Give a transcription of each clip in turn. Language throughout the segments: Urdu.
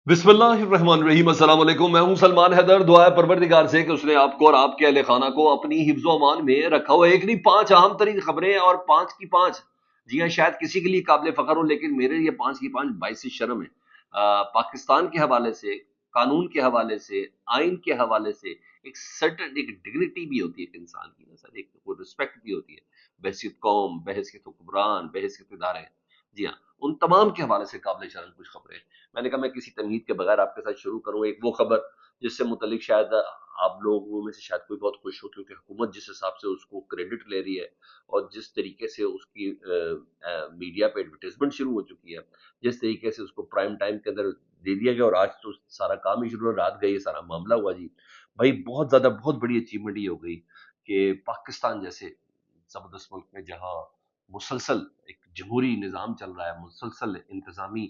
بسم اللہ الرحمن الرحیم، السلام علیکم۔ میں ہوں سلمان حیدر۔ دعا ہے پروردگار سے کہ اس نے آپ کو اور آپ کے اہل خانہ کو اپنی حفظ و امان میں رکھا ہوا۔ ایک نہیں، 5 اہم ترین خبریں اور 5 کی 5، جی ہاں، شاید کسی کے لیے قابل فخر ہو، لیکن میرے لیے 5 کی 5 باعث شرم ہے۔ پاکستان کے حوالے سے، قانون کے حوالے سے، آئین کے حوالے سے ایک سرٹن ایک ڈگنیٹی بھی ہوتی ہے ایک انسان کی، سر ایک رسپیکٹ بھی ہوتی ہے، بحیثیت قوم، بحیثیت حکمران، بحیثیت ادارے، جی ہاں، ان تمام کے حوالے سے قابل شرم کچھ خبریں۔ میں نے کہا میں کسی تمہید کے بغیر آپ کے ساتھ شروع کروں۔ ایک وہ خبر جس سے متعلق شاید آپ لوگوں میں سے شاید کوئی بہت خوش ہو، کیونکہ حکومت جس حساب سے اس کو کریڈٹ لے رہی ہے اور جس طریقے سے اس کی میڈیا پہ ایڈورٹیزمنٹ شروع ہو چکی ہے، جس طریقے سے اس کو پرائم ٹائم کے اندر دے دیا گیا، اور آج تو سارا کام ہی شروع ہے، رات گئی، سارا معاملہ ہوا جی بھائی۔ بہت زیادہ بہت بڑی اچیومنٹ یہ ہو گئی کہ پاکستان جیسے زبردست ملک میں جہاں مسلسل ایک جمہوری نظام چل رہا ہے، مسلسل انتظامی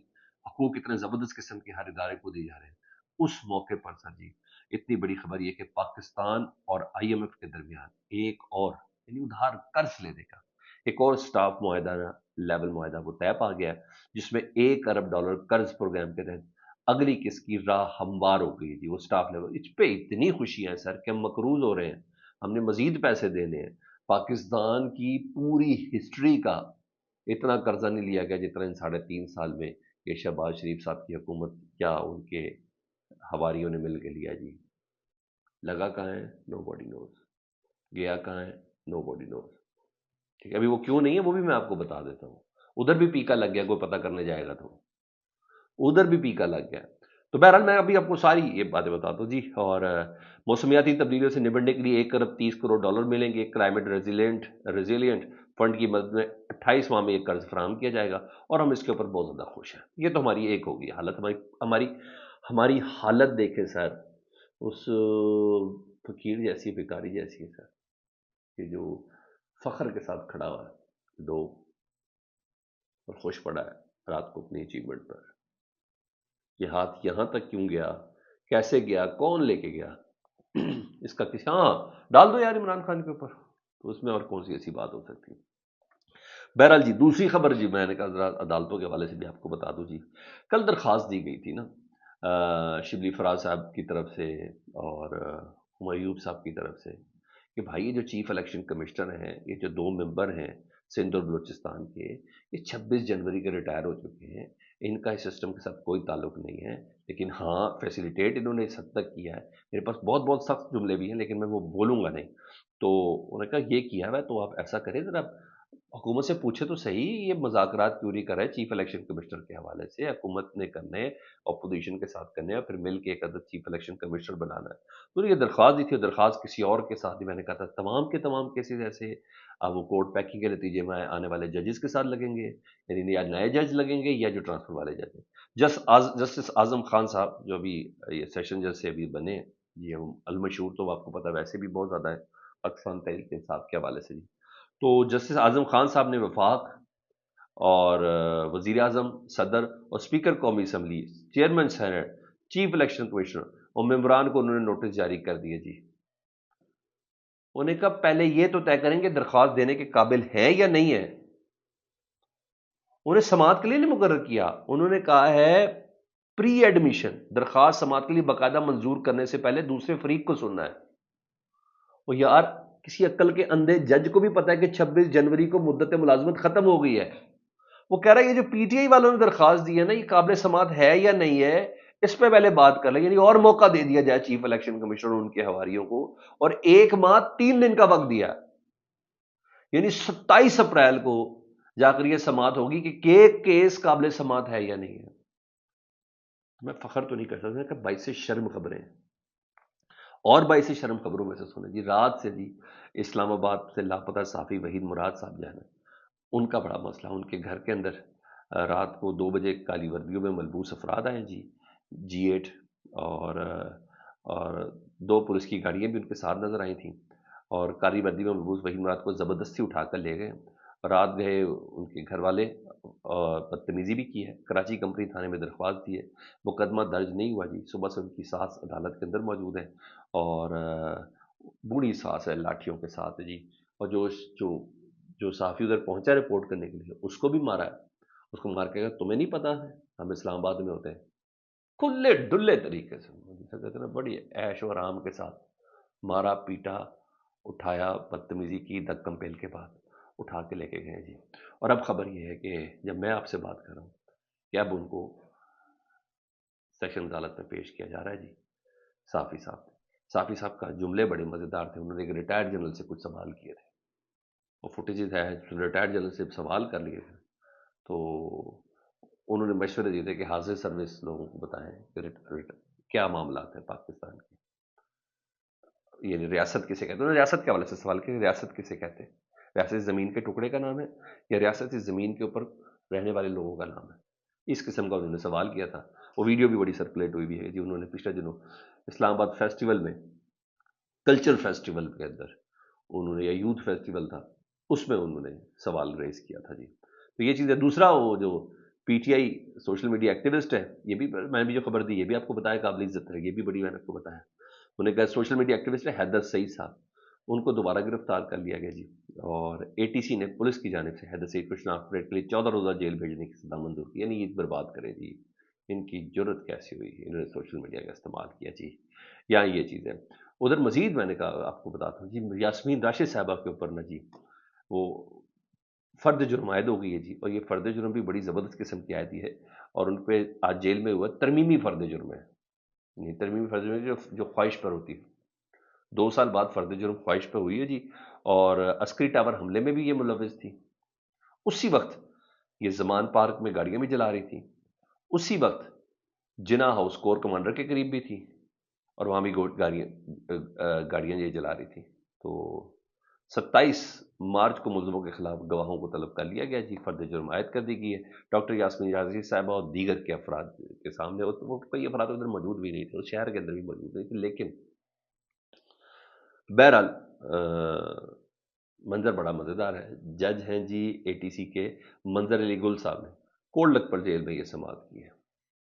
حقوق اتنے زبردست قسم کے ہر ادارے کو دیے جا رہے ہیں، اس موقع پر سر جی اتنی بڑی خبر یہ کہ پاکستان اور آئی ایم ایف کے درمیان ایک اور، یعنی ادھار قرض لینے کا ایک اور سٹاف معاہدہ لیول معاہدہ وہ طے پا گیا ہے، جس میں $1 ارب قرض پروگرام کے تحت اگلی قسط کی راہ ہموار ہو گئی جی، وہ سٹاف لیول۔ اس پہ اتنی خوشیاں ہیں سر کہ ہم مقروض ہو رہے ہیں، ہم نے مزید پیسے دینے ہیں۔ پاکستان کی پوری ہسٹری کا اتنا قرضہ نہیں لیا گیا جتنا ان 3.5 سال میں کہ شہباز شریف صاحب کی حکومت کیا ان کے حواریوں نے مل کے لیا جی۔ لگا کہاں ہے؟ نو باڈی نوز۔ گیا کہاں ہے؟ نو باڈی نوز۔ ٹھیک ہے، ابھی وہ کیوں نہیں ہے وہ بھی میں آپ کو بتا دیتا ہوں۔ ادھر بھی پیکا لگ گیا، کوئی پتہ کرنے جائے گا تو ادھر بھی پیکا لگ گیا۔ تو بہرحال میں ابھی آپ کو ساری یہ باتیں بتاتا ہوں جی۔ اور موسمیاتی تبدیلیوں سے نمٹنے کے لیے $1 ارب 30 کروڑ ملیں گے۔ کلائمیٹ ریزیلینٹ فنڈ کی مدد میں 28 ماہ میں ایک قرض فراہم کیا جائے گا، اور ہم اس کے اوپر بہت زیادہ خوش ہیں۔ یہ تو ہماری ایک ہوگی حالت، ہماری حالت دیکھیں سر، اس فقیر جیسی، بھکاری جیسی ہے سر، کہ جو فخر کے ساتھ کھڑا ہوا ہے دو، اور خوش پڑا ہے رات کو اپنی اچیومنٹ پر۔ یہ ہاتھ یہاں تک کیوں گیا، کیسے گیا، کون لے کے گیا، اس کا کسی، ہاں ڈال دو یار عمران خان کے اوپر، تو اس میں اور کون سی ایسی بات ہو سکتی ہے۔ بہرحال جی دوسری خبر جی، میں نے کہا ذرا عدالتوں کے حوالے سے بھی آپ کو بتا دوں جی۔ کل درخواست دی گئی تھی نا شبلی فراز صاحب کی طرف سے اور ہمایوب صاحب کی طرف سے، کہ بھائی یہ جو چیف الیکشن کمشنر ہیں، یہ جو 2 ممبر ہیں سندھ اور بلوچستان کے، یہ 26 جنوری کے ریٹائر ہو چکے ہیں، ان کا اس سسٹم کے ساتھ کوئی تعلق نہیں ہے، لیکن ہاں فیسیلیٹیٹ انہوں نے اس حد تک کیا ہے۔ میرے پاس بہت بہت سخت جملے بھی ہیں لیکن میں وہ بولوں گا نہیں۔ تو انہوں نے کہا یہ کیا ہے تو آپ ایسا کریں ذرا، حکومت سے پوچھے تو صحیح، یہ مذاکرات کیوں نہیں کر رہے چیف الیکشن کمشنر کے حوالے سے؟ حکومت نے کرنے، اپوزیشن کے ساتھ کرنے، اور پھر مل کے ایک عدد چیف الیکشن کمشنر بنانا ہے۔ تو یہ درخواست دی تھی، درخواست کسی اور کے ساتھ ہی، میں نے کہا تھا تمام کے تمام کیسز ایسے اب وہ کورٹ پیکنگ کے نتیجے میں آنے والے ججز کے ساتھ لگیں گے، یعنی یا نئے جج لگیں گے یا جو ٹرانسفر والے جج ہیں۔ جسٹس اعظم خان صاحب جو ابھی یہ سیشن جج سے ابھی بنے ہیں جی، ہم المشہور، تو آپ کو پتہ ویسے بھی بہت زیادہ ہے پاکستان تحریک انصاف کے حوالے سے جی۔ تو جسٹس اعظم خان صاحب نے وفاق اور وزیر اعظم، صدر اور اسپیکر قومی assembly, chairman senate, chief election commissioner اور ممبران کو انہوں نے نوٹس جاری کر دیے جی۔ انہوں نے کہا پہلے یہ تو طے کریں کہ درخواست دینے کے قابل ہیں یا نہیں ہے۔ انہیں سماعت کے لیے نہیں مقرر کیا، انہوں نے کہا ہے پری ایڈمیشن درخواست سماعت کے لیے باقاعدہ منظور کرنے سے پہلے دوسرے فریق کو سننا ہے۔ وہ یار کسی عقل کے اندھے جج کو بھی پتا ہے کہ 26 جنوری کو مدت ملازمت ختم ہو گئی ہے۔ وہ کہہ رہا ہے یہ جو پی ٹی آئی والوں نے درخواست دی ہے نا، یہ قابل سماعت ہے یا نہیں ہے، اس پہ پہلے بات کر لیں، یعنی اور موقع دے دیا جائے چیف الیکشن کمشنر ان کے حواریوں کو، اور 1 ماہ 3 دن کا وقت دیا، یعنی 27 اپریل کو جا کر یہ سماعت ہوگی کہ کیس قابل سماعت ہے یا نہیں ہے۔ میں فخر تو نہیں کر سکتا کہ باعث شرم خبریں ہیں۔ اور باعث شرم خبروں میں سے سنیں جی، رات سے جی اسلام آباد سے لاپتہ صحافی وحید مراد صاحب جو ہے نا، ان کا بڑا مسئلہ، ان کے گھر کے اندر رات کو 2 بجے کالی وردیوں میں ملبوس افراد آئے جی، G8 اور 2 پولیس کی گاڑیاں بھی ان کے ساتھ نظر آئی تھیں، اور کالی وردی میں ملبوس وحید مراد کو زبردستی اٹھا کر لے گئے۔ رات گئے ان کے گھر والے، اور بدتمیزی بھی کی ہے، کراچی کمپنی تھانے میں درخواست دی ہے، مقدمہ درج نہیں ہوا جی۔ صبح سے ان کی ساس عدالت کے اندر موجود ہے، اور بوڑھی ساس ہے لاٹھیوں کے ساتھ جی، اور جو صحافی ادھر پہنچا رپورٹ کرنے کے لیے اس کو بھی مارا ہے، اس کو مار کے کہا تمہیں نہیں پتا ہے ہم اسلام آباد میں ہوتے ہیں، کھلے ڈلے طریقے سے کہتے ہیں نا بڑی عیش و آرام کے ساتھ مارا پیٹا اٹھایا بدتمیزی کی دھکم پیل کے بعد اٹھا کے لے کے گئے جی. اور اب خبر یہ ہے کہ جب میں آپ سے بات کر رہا ہوں کہ اب ان کو سیشن عدالت میں پیش کیا جا رہا ہے جی. صافی صاحب کا جملے بڑے مزیدار تھے. انہوں نے ایک ریٹائرڈ جنرل سے کچھ سوال کیے تھے، وہ فوٹیجز ہے ریٹائرڈ جنرل سے سوال کر لیے تھے، تو انہوں نے مشورے دیے تھے کہ حاضر سروس لوگوں کو بتائیں کہ کیا معاملات ہیں پاکستان کے، یعنی ریاست کسے کہتے ہیں. ریاست کے حوالے سے سوال کیا، ریاست کسے کہتے ہیں؟ ریاست زمین کے ٹکڑے کا نام ہے یا ریاست زمین کے اوپر رہنے والے لوگوں کا نام ہے؟ اس قسم کا انہوں نے سوال کیا تھا. وہ ویڈیو بھی بڑی سرکولیٹ ہوئی بھی ہے جی. انہوں نے پچھلے دنوں اسلام آباد فیسٹیول میں، کلچر فیسٹیول کے اندر انہوں نے، یا یوتھ فیسٹیول تھا اس میں انہوں نے سوال ریز کیا تھا جی. تو یہ چیز ہے. دوسرا وہ جو P T I social media activist ہے، یہ بھی میں بھی جو خبر دی یہ بھی آپ کو بتایا، قابل عزت ہے، یہ بھی بڑی میں نے آپ کو بتایا. انہوں نے کہا سوشل میڈیا ایکٹیوسٹ ہے حیدر سعید صاحب، ان کو دوبارہ گرفتار کر لیا گیا جی. اور اے ٹی سی نے پولیس کی جانب سے حیدر سعید کو شناخت پریڈ کے لیے 14 روزہ جیل بھیجنے کی سزا منظور کی. یعنی عید برباد کرے جی. ان کی جرت کیسی ہوئی، انہوں نے سوشل میڈیا کا استعمال کیا جی. یا یہ چیز ہے. ادھر مزید میں نے کہا آپ کو بتاتا ہوں جی، یاسمین راشد صاحبہ کے اوپر نا جی وہ فرد جرم عائد ہو گئی ہے جی. اور یہ فرد جرم بھی بڑی زبردست قسم کی عائدی ہے، اور ان پہ آج جیل میں ہوا ترمیمی فرد جرم ہے. یہ ترمیمی فرد جرم جو خواہش پر ہوتی ہے. 2 سال بعد فرد جرم خواہش پہ ہوئی ہے جی. اور عسکری ٹاور حملے میں بھی یہ ملوث تھی. اسی وقت یہ زمان پارک میں گاڑیاں بھی جلا رہی تھی. اسی وقت جنا ہاؤس کور کمانڈر کے قریب بھی تھی، اور وہاں بھی گاڑیاں یہ جلا رہی تھی. تو 27 مارچ کو ملزموں کے خلاف گواہوں کو طلب کر لیا گیا جی. فرد جرم عائد کر دی گئی ہے ڈاکٹر یاسمین راشد صاحبہ اور دیگر کے افراد کے سامنے. وہ کئی افراد ادھر موجود بھی نہیں تھے، اس شہر کے اندر بھی موجود نہیں تھے. لیکن بہرحال منظر بڑا مزیدار ہے. جج ہیں جی اے ٹی سی کے منظر علی گل صاحب نے کولڈ لکھپت جیل میں یہ سماعت کی ہے.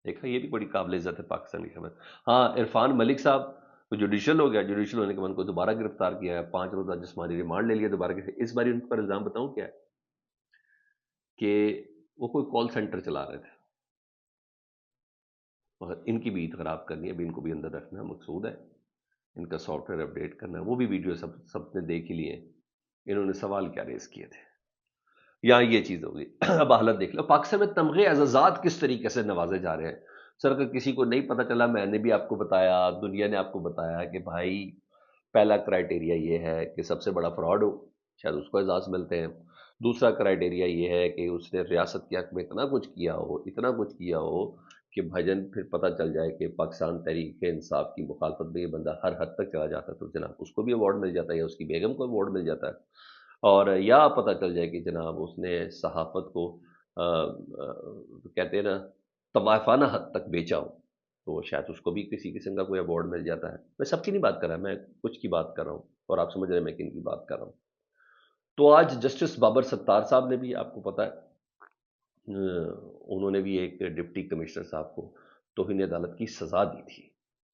دیکھا، یہ بھی بڑی قابل عزت ہے پاکستان کی خبر. ہاں، عرفان ملک صاحب جوڈیشل ہو گیا، جوڈیشل ہونے کے بعد ان کو دوبارہ گرفتار کیا ہے. 5 روزہ جسمانی ریمانڈ لے لیا دوبارہ. اس بار ان پر الزام بتاؤں کیا ہے کہ وہ کوئی کال سینٹر چلا رہے تھے، اور ان کی بھی عید خراب کرنی ہے، ابھی ان کو بھی اندر رکھنا مقصود ہے، ان کا سافٹ ویئر اپڈیٹ کرنا ہے. وہ بھی ویڈیو سب نے دیکھ ہی لیے. انہوں نے سوال کیا ریز کیے تھے. یہاں یہ چیز ہوگی. اب حالت دیکھ لو پاکستان میں تمغے اعزازات کس طریقے سے نوازے جا رہے ہیں. سر اگر کسی کو نہیں پتہ چلا، میں نے بھی آپ کو بتایا، دنیا نے آپ کو بتایا کہ بھائی پہلا کرائٹیریا یہ ہے کہ سب سے بڑا فراڈ ہو، شاید اس کو اعزاز ملتے ہیں. دوسرا کرائٹیریا یہ ہے کہ اس نے ریاست کے حق میں اتنا کچھ کیا ہو، اتنا کچھ کیا ہو کہ بھجن پھر پتہ چل جائے کہ پاکستان تحریک انصاف کی مخالفت میں یہ بندہ ہر حد تک چلا جاتا ہے، تو جناب اس کو بھی ایوارڈ مل جاتا ہے، یا اس کی بیگم کو ایوارڈ مل جاتا ہے. اور یا پتہ چل جائے کہ جناب اس نے صحافت کو کہتے ہیں نا طوائفانہ حد تک بیچا ہو، تو شاید اس کو بھی کسی قسم کا کوئی ایوارڈ مل جاتا ہے. میں سب کی نہیں بات کر رہا، میں کچھ کی بات کر رہا ہوں، اور آپ سمجھ رہے ہیں میں کن کی بات کر رہا ہوں. تو آج جسٹس بابر ستار صاحب نے بھی، آپ کو پتہ ہے، انہوں نے بھی ایک ڈپٹی کمشنر صاحب کو توہین عدالت کی سزا دی تھی.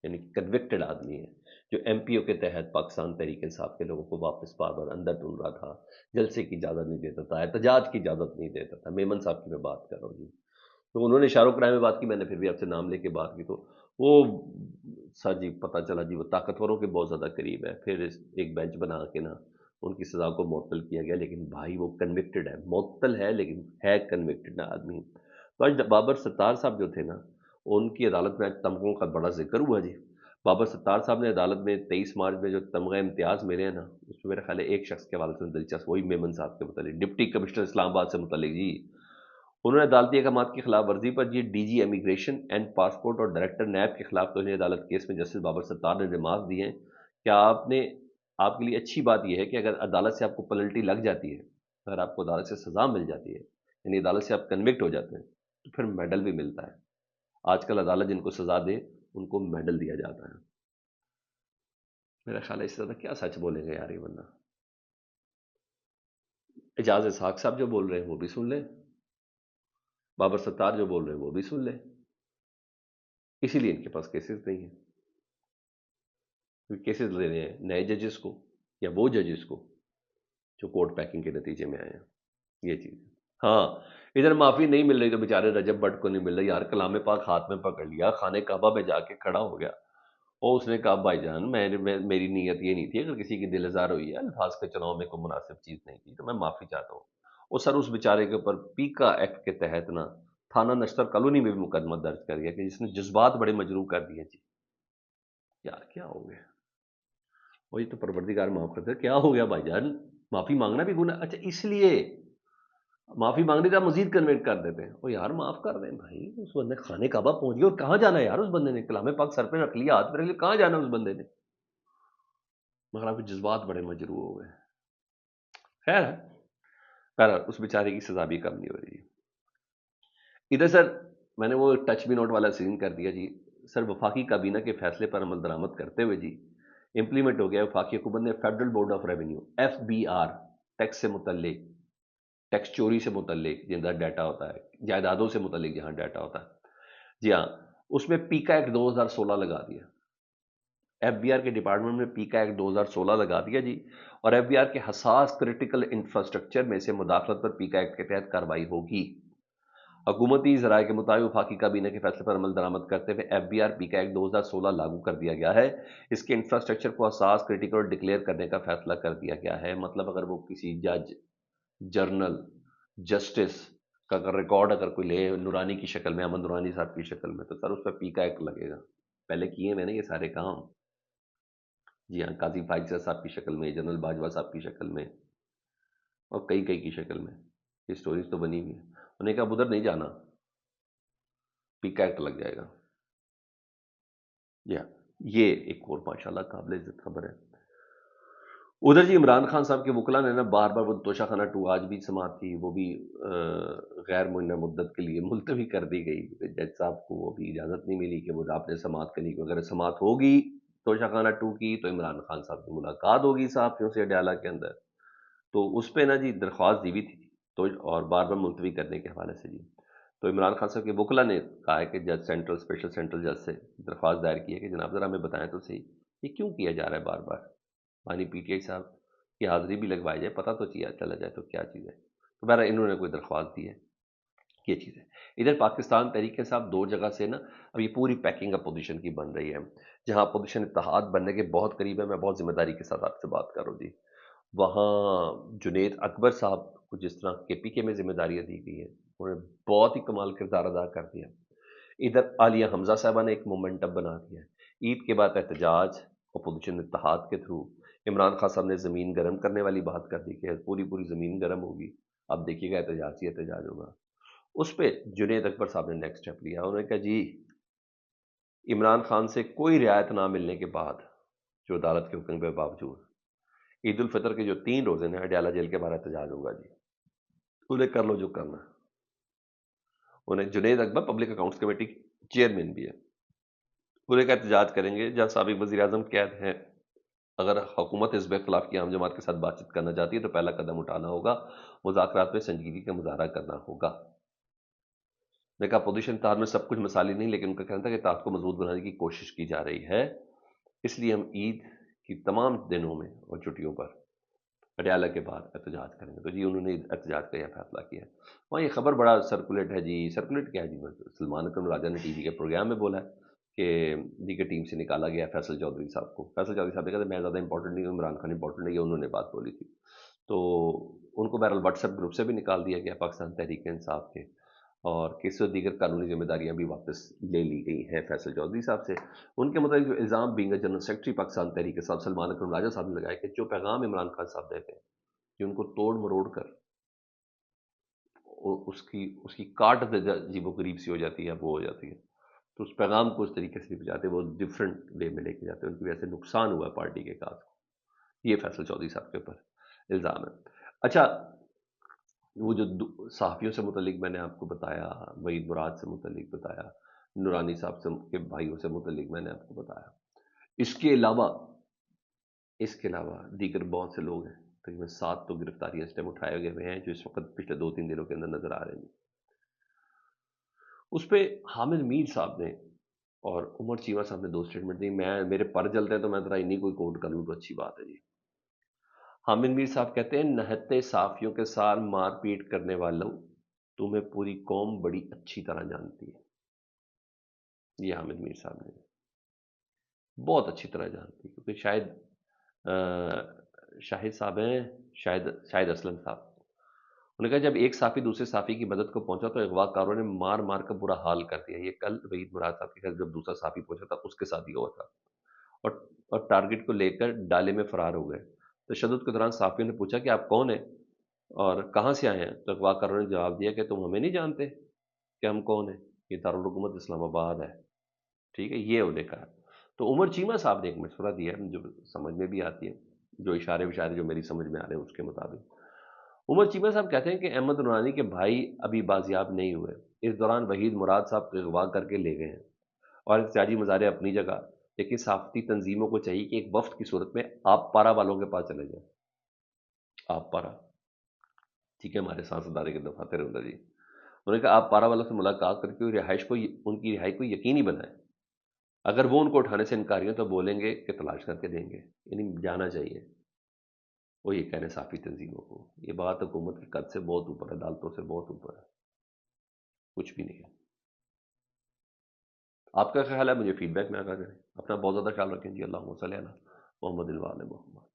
یعنی کنوکٹڈ آدمی ہے جو ایم پی او کے تحت پاکستان تحریک انصاف کے لوگوں کو واپس بار بار اندر ڈھونڈ رہا تھا، جلسے کی اجازت نہیں دیتا تھا، احتجاج کی اجازت نہیں دیتا تھا. میمن صاحب کی میں بات کر رہا ہوں جی. تو انہوں نے شاہ رخ رائے میں بات کی، میں نے پھر بھی آپ سے نام لے کے بات کی. تو وہ سر جی پتہ چلا جی وہ طاقتوروں کے بہت زیادہ قریب ہے. پھر ایک بینچ بنا کے نا ان کی سزا کو معطل کیا گیا. لیکن بھائی وہ کنوکٹڈ ہے، معطل ہے لیکن ہے کنوکٹڈ نا آدمی. تو آج بابر ستار صاحب جو تھے نا، ان کی عدالت میں آج تمغوں کا بڑا ذکر ہوا جی. بابر ستار صاحب نے عدالت میں 23 مارچ میں جو تمغہ امتیاز ملے ہیں نا، اس میں میرے خیال ہے ایک شخص کے حوالے سے دلچسپ، وہی میمن صاحب کے متعلق، ڈپٹی کمشنر اسلام آباد سے متعلق جی. انہوں نے عدالتی احکامات کی خلاف ورزی پر جی D G immigration and passport اور ڈائریکٹر نیب کے خلاف توہین عدالت کیس میں جسٹس بابر ستار نے ریمارک دیے ہیں. کیا آپ کے لیے اچھی بات یہ ہے کہ اگر عدالت سے آپ کو پنلٹی لگ جاتی ہے، اگر آپ کو عدالت سے سزا مل جاتی ہے، یعنی عدالت سے آپ کنوکٹ ہو جاتے ہیں، تو پھر میڈل بھی ملتا ہے. آج کل عدالت جن کو سزا دے ان کو میڈل دیا جاتا ہے. میرا خیال ہے اس طرح کیا سچ بولیں گے یار یہ بندہ. اعجاز اسحاق صاحب جو بول رہے ہیں وہ بھی سن لیں، بابر ستار جو بول رہے ہیں وہ بھی سن لیں. اسی لیے ان کے پاس کیسز نہیں ہیں. کیسز لے رہے ہیں نئے ججز کو یا وہ ججز کو جو کورٹ پیکنگ کے نتیجے میں آئے ہیں. یہ چیز ہے. ہاں ادھر معافی نہیں مل رہی تو بیچارے رجب بٹ کو نہیں مل رہی، یار کلام پاک ہاتھ میں پکڑ لیا، خانہ کعبہ پہ جا کے کھڑا ہو گیا، اور اس نے کہا بھائی جان میری نیت یہ نہیں تھی، اگر کسی کی دل ازار ہوئی ہے، الفاظ کے چناؤ میں کوئی مناسب چیز نہیں تھی تو میں معافی چاہتا ہوں۔ اور سر اس بیچارے کے اوپر پیکا ایکٹ کے تحت نا تھانہ نشتر کالونی میں بھی مقدمہ درج کر گیا کہ جس نے جذبات بڑے مجروح کر دیے جی۔ یار کیا ہو گیا؟ وہی تو پروردگار معاف کرتے، کیا ہو گیا بھائی جان؟ معافی مانگنا بھی گناہ؟ اچھا اس لیے معافی مانگنے کا مزید کنویٹ کر دیتے ہیں، او یار معاف کر دیں بھائی، اس بندے خانے کعبہ پہنچ گیا، اور کہاں جانا ہے یار؟ اس بندے نے کلام پاک سر پہ رکھ لیا، ہاتھ پہ رکھ لیا، کہاں جانا ہے اس بندے نے؟ مگر آپ کے جذبات بڑے مجروح ہو گئے۔ خیر ہے، بہرحال اس بیچارے کی سزا بھی کم نہیں ہو رہی۔ ادھر سر میں نے وہ ٹچ می نوٹ والا سین کر دیا جی۔ سر وفاقی کابینہ کے فیصلے پر عمل درآمد کرتے ہوئے جی امپلیمنٹ ہو گیا وفاقی حکومت نے federal board of revenue FBR tax سے متعلق، ٹیکس چوری سے متعلق جہاں ڈیٹا ہوتا ہے، جائیدادوں سے متعلق جہاں ڈیٹا ہوتا ہے، جی ہاں، اس میں پیکا ایکٹ 2016 لگا دیا۔ FBR کے ڈپارٹمنٹ میں پیکا ایکٹ 2016 لگا دیا جی، اور FBR کے حساس کریٹیکل انفراسٹرکچر میں سے مداخلت پر پیکا ایکٹ کے تحت کارروائی ہوگی۔ حکومتی ذرائع کے مطابق وفاقی کابینہ کے فیصلے پر عمل درآمد کرتے ہوئے FBR پیکا ایکٹ 2016 لاگو کر دیا گیا ہے۔ اس کے انفراسٹرکچر کو حساس کریٹیکل ڈکلیئر کرنے کا فیصلہ کر دیا گیا ہے۔ مطلب اگر وہ کسی جج، جرنل، جسٹس کا اگر ریکارڈ اگر کوئی لے نورانی کی شکل میں، احمد نورانی صاحب کی شکل میں، تو سر اس پہ پیکا ایکٹ لگے گا۔ پہلے کیے میں نے یہ سارے کام، جی ہاں، قاضی فائز صاحب کی شکل میں، جنرل باجوہ صاحب کی شکل میں، اور کئی کی شکل میں، یہ سٹوریز تو بنی ہوئی ہیں۔ انہوں نے کہا اب ادھر نہیں جانا، پیکا ایکٹ لگ جائے گا۔ جی ہاں، یہ ایک اور ماشاءاللہ قابل عزت خبر ہے۔ ادھر جی عمران خان صاحب کے وکلا نے نا بار بار وہ توشہ خانہ 2 آج بھی سماعت تھی، وہ بھی غیر معینہ مدت کے لیے ملتوی کر دی گئی۔ جج صاحب کو وہ بھی اجازت نہیں ملی کہ وہ آپ نے سماعت کرنی، کہ اگر سماعت ہوگی توشہ خانہ 2 کی تو عمران خان صاحب کی ملاقات ہوگی صحافیوں سے اڈیالہ کے اندر، تو اس پہ نا جی درخواست دی ہوئی تھی تو، اور بار بار ملتوی کرنے کے حوالے سے جی، تو عمران خان صاحب کے وکلا نے کہا ہے کہ جج سینٹرل اسپیشل سینٹرل جج سے درخواست دائر کی ہے کہ جناب ذرا ہمیں بتائیں تو صحیح یہ کیوں کیا جا رہا ہے بار بار، مانی PTI صاحب کی حاضری بھی لگوائی جائے، پتہ تو چلا جائے تو کیا چیز ہے۔ تو بہرحال انہوں نے کوئی درخواست دی ہے، یہ چیز ہے۔ ادھر پاکستان تحریک انصاف 2 جگہ سے نا اب یہ پوری پیکنگ اپوزیشن کی بن رہی ہے، جہاں اپوزیشن اتحاد بننے کے بہت قریب ہے، میں بہت ذمہ داری کے ساتھ آپ سے بات کر رہا ہوں جی۔ وہاں جنید اکبر صاحب کو جس طرح KPK میں ذمہ داریاں دی گئی ہیں، انہوں نے بہت ہی کمال کردار ادا کر دیا۔ ادھر عالیہ حمزہ صاحبہ نے ایک مومنٹم بنا دیا ہے، عید کے بعد احتجاج اپوزیشن اتحاد کے تھرو، عمران خان صاحب نے زمین گرم کرنے والی بات کر دی کہ پوری زمین گرم ہوگی، اب دیکھیے گا احتجاج ہی احتجاج ہوگا۔ اس پہ جنید اکبر صاحب نے نیکسٹ اسٹیپ لیا، انہوں نے کہا جی عمران خان سے کوئی رعایت نہ ملنے کے بعد، جو عدالت کے حکم کے باوجود، عید الفطر کے جو 3 روزے ہیں اڈیالہ جیل کے باہر احتجاج ہوگا جی، انہیں کر لو جو کرنا۔ انہیں جنید اکبر پبلک اکاؤنٹس کمیٹی چیئرمین بھی ہے، انہیں کا احتجاج کریں گے جہاں سابق وزیر اعظم قید ہیں، اگر حکومت حزب اختلاف کی عام جماعت کے ساتھ بات چیت کرنا چاہتی ہے تو پہلا قدم اٹھانا ہوگا، مذاکرات میں سنجیدگی کا مظاہرہ کرنا ہوگا۔ میں کہا اپوزیشن اتحاد میں سب کچھ مثالی نہیں، لیکن ان کا کہنا تھا کہ اتحاد کو مضبوط بنانے کی کوشش کی جا رہی ہے، اس لیے ہم عید کی تمام دنوں میں اور چھٹیوں پر اڈیالہ کے بعد احتجاج کریں گے۔ تو جی انہوں نے احتجاج کا یہ فیصلہ کیا ہے۔ وہاں یہ خبر بڑا سرکولیٹ ہے جی، سرکولیٹ کیا ہے جی، سلمان اکرم راجہ نے TV کے پروگرام میں بولا ہے کہ دیگر ٹیم سے نکالا گیا فیصل چودھری صاحب کو، فیصل چودھری صاحب نے کہا میں زیادہ امپورٹنٹ نہیں ہوں، عمران خان امپورٹنٹ ہے، یہ انہوں نے بات بولی تھی، تو ان کو بہرحال واٹس ایپ گروپ سے بھی نکال دیا گیا پاکستان تحریک انصاف کے، اور کس دیگر قانونی ذمہ داریاں بھی واپس لے لی گئی ہیں فیصل چودھری صاحب سے۔ ان کے مطابق جو الزام being general secretary Pakistan Tehreek Insaf Salman اکرم راجہ صاحب نے لگائے کہ جو پیغام عمران خان صاحب دیتے ہیں کہ ان کو توڑ مروڑ کر اس کی کاٹ جی وہ قریب سی ہو جاتی ہے، وہ ہو جاتی ہے، تو اس پیغام کو اس طریقے سے نہیں پہنچاتے، وہ ڈفرینٹ وے میں لے کے جاتے ہیں، ان کی وجہ سے نقصان ہوا ہے پارٹی کے کاج کو، یہ فیصل چودھری صاحب کے اوپر الزام ہے۔ اچھا وہ جو صحافیوں سے متعلق میں نے آپ کو بتایا، وحید مراد سے متعلق بتایا، نورانی صاحب کے بھائیوں سے متعلق میں نے آپ کو بتایا، اس کے علاوہ دیگر بہت سے لوگ ہیں، تقریباً 7 تو گرفتاریاں اس ٹائم اٹھائے گئے ہیں جو اس وقت پچھلے 2-3 دنوں کے اندر نظر آ رہے ہیں۔ اس پہ حامد میر صاحب نے اور عمر چیمہ صاحب نے 2 اسٹیٹمنٹ دی، میرے پر جلتے ہیں تو میں ذرا انہیں کوئی کوٹ کر لوں تو اچھی بات ہے جی۔ حامد میر صاحب کہتے ہیں نہتے صحافیوں کے ساتھ مار پیٹ کرنے والوں تمہیں پوری قوم بڑی اچھی طرح جانتی ہے. یہ حامد میر صاحب نے بہت اچھی طرح جانتی ہے، کیونکہ شاہد صاحب ہیں، شاہد اسلم صاحب. انہوں نے کہا جب ایک صافی دوسرے صافی کی مدد کو پہنچا تو اغوا کاروں نے مار مار کر برا حال کر دیا. یہ کل وحید مراد صاحب کے گھر جب دوسرا صافی پہنچا تھا اس کے ساتھ ہی ہوا تھا، اور ٹارگٹ کو لے کر ڈالے میں فرار ہو گئے. تشدد کے دوران صحافیوں نے پوچھا کہ آپ کون ہیں اور کہاں سے آئے ہیں، تو اغوا کاروں نے جواب دیا کہ تم ہمیں نہیں جانتے کہ ہم کون ہیں، یہ دارالحکومت اسلام آباد ہے. ٹھیک ہے، یہ انہیں کہا. تو عمر چیمہ صاحب نے ایک مشورہ دیا جو سمجھ میں بھی آتی ہے، جو اشارے وشارے جو میری سمجھ میں آ رہے ہیں اس کے مطابق. عمر چیمہ صاحب کہتے ہیں کہ احمد نورانی کے بھائی ابھی بازیاب نہیں ہوئے، اس دوران وحید مراد صاحب کو اغوا کر کے لے گئے ہیں، اور احتجاجی مظاہرے اپنی جگہ، لیکن صحافتی تنظیموں کو چاہیے کہ ایک وفد کی صورت میں آپ پارا والوں کے پاس چلے جائیں. آپ پارا، ٹھیک ہے، ہمارے سانس ادارے کے دفاتر اللہ جی. انہوں نے کہا آپ پارا والوں سے ملاقات کر کے رہائش کو، ان کی رہائی کو یقینی بنائیں. اگر وہ ان کو اٹھانے سے انکاری ہیں تو بولیں گے کہ تلاش کر کے دیں گے، یعنی جانا چاہیے. وہ یہ کہنے صافی تنظیموں کو، یہ بات حکومت کے قد سے بہت اوپر ہے، عدالتوں سے بہت اوپر ہے، کچھ بھی نہیں ہے. آپ کا خیال ہے؟ مجھے فیڈ بیک میں آگاہ کریں. اپنا بہت زیادہ خیال رکھیں جی. اللہم صلی علی محمد وعلی محمد.